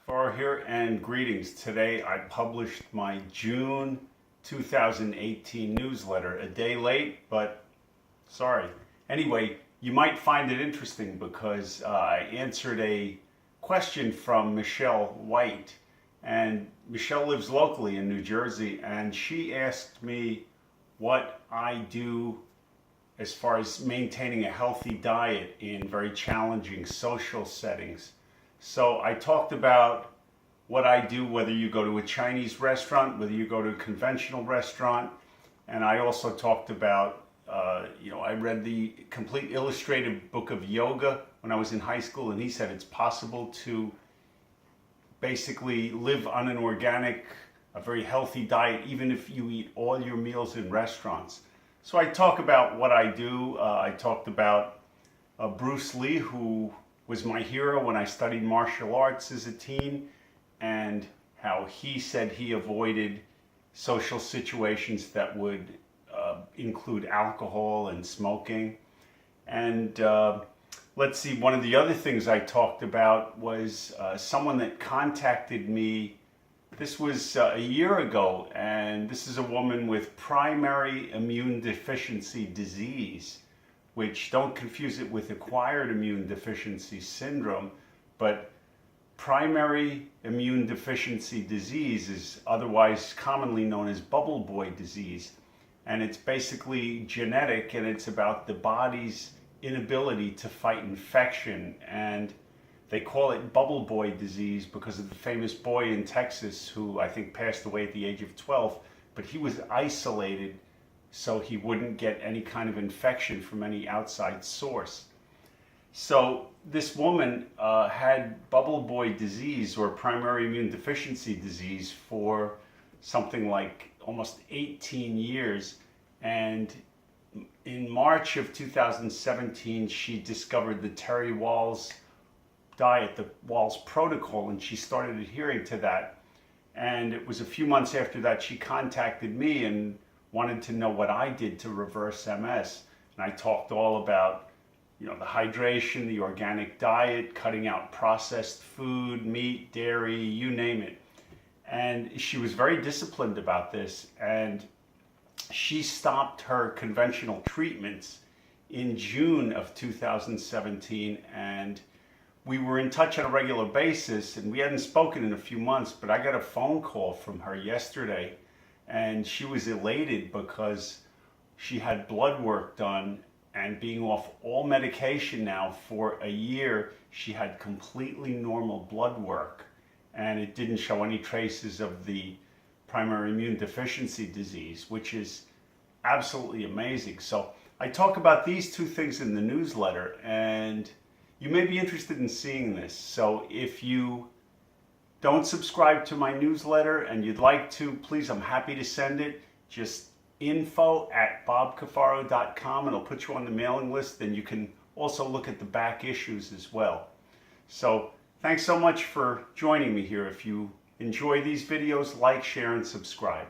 Cafaro here, and greetings. Today I published my June 2018 newsletter, a day late, but sorry. Anyway, you might find it interesting because I answered a question from Michelle White, and Michelle lives locally in New Jersey, and she asked me what I do as far as maintaining a healthy diet in very challenging social settings. So I talked about what I do, whether you go to a Chinese restaurant, whether you go to a conventional restaurant, and I also talked about, I read the complete illustrated book of yoga when I was in high school, and he said it's possible to basically live on an organic, a very healthy diet, even if you eat all your meals in restaurants. So I talk about what I do. I talked about Bruce Lee, who was my hero when I studied martial arts as a teen, and how he said he avoided social situations that would include alcohol and smoking. And let's see, one of the other things I talked about was someone that contacted me. This was a year ago, and this is a woman with primary immune deficiency disease, which, don't confuse it with acquired immune deficiency syndrome, but primary immune deficiency disease is otherwise commonly known as bubble boy disease. And it's basically genetic, and it's about the body's inability to fight infection. And they call it bubble boy disease because of the famous boy in Texas who I think passed away at the age of 12, but he was isolated so he wouldn't get any kind of infection from any outside source. So this woman had bubble boy disease, or primary immune deficiency disease, for something like almost 18 years. And in March of 2017, she discovered the Terry Wahls diet, the Wahls protocol, and she started adhering to that. And it was a few months after that she contacted me and wanted to know what I did to reverse MS. And I talked all about, the hydration, the organic diet, cutting out processed food, meat, dairy, you name it. And she was very disciplined about this, and she stopped her conventional treatments in June of 2017, and we were in touch on a regular basis, and we hadn't spoken in a few months, but I got a phone call from her yesterday, and she was elated because she had blood work done, and being off all medication now for a year, she had completely normal blood work, and it didn't show any traces of the primary immune deficiency disease, which is absolutely amazing. So I talk about these two things in the newsletter, and you may be interested in seeing this. So if you don't subscribe to my newsletter and you'd like to, please, I'm happy to send it. Just info@bobcafaro.com, and I'll put you on the mailing list. And you can also look at the back issues as well. So thanks so much for joining me here. If you enjoy these videos, like, share, and subscribe.